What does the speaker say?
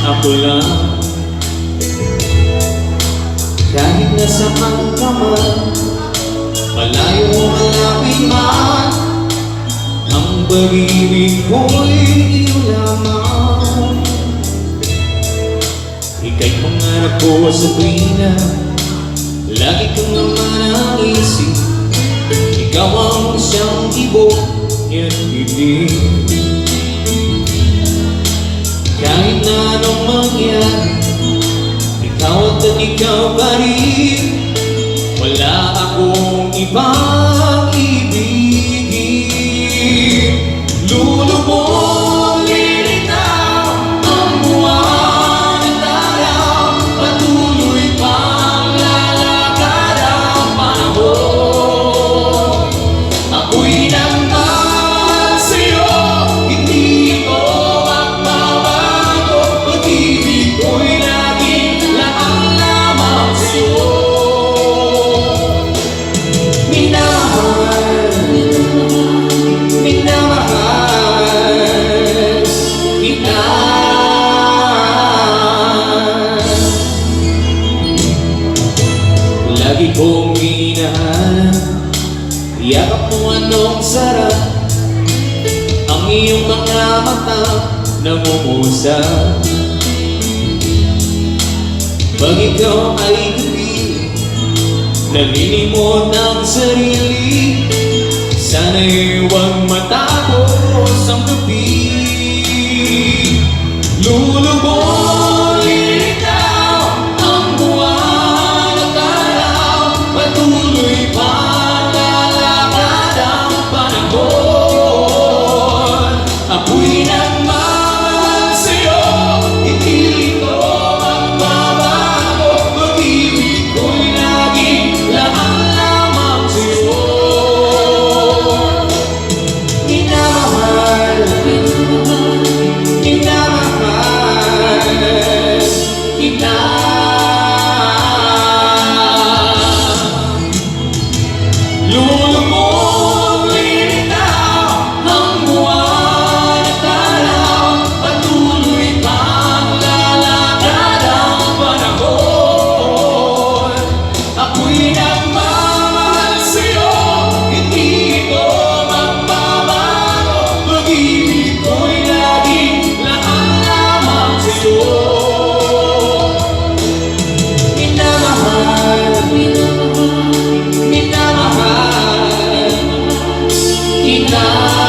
ako lang. Kahit nasaan ka man, malayo o malapit man, ang pag-ibig ko'y iyo lamang. Ika'y pangarap ko sa tuwina, lagi kang naman ang isip. Ikaw ang siyang ibok at ibig. Kahit na anong mangyari, ikaw at ikaw pa rin. Wala akong ibang ibigin. Lulubog, lilitaw ang buwan at araw, patuloy pang lalakad ang panahon. Ako'y nagmamahal sa'yo, hindi ito magbabago. Pag-ibig ko'y laging laan lamang sa'yo. Minamahal, minamahal kita. Lagi kong hinahanap, yakap mo anong sarap, ang iyong mga mata namumusa. Pag ikaw ay gabi, nalilimot ang sarili, sana'y huwag matapos ang gabi. Lulubog, lilitaw ang buwan at araw, patuloy pa lalakad ang panahon. Ako'y nagmamahal sa'yo, hindi ito magbabago. Pag-ibig ko'y laging laan lamang sa'yo. Minamahal, minamahal kita. Lulubog, lilitaw ang buwan at araw, patuloy pang lalakad ang panahon. Ako'y nagmamahal sa'yo, hindi ito magbabago. Pag-ibig ko'y laging laan lamang sa'yo. Minamahal, minamahal kita.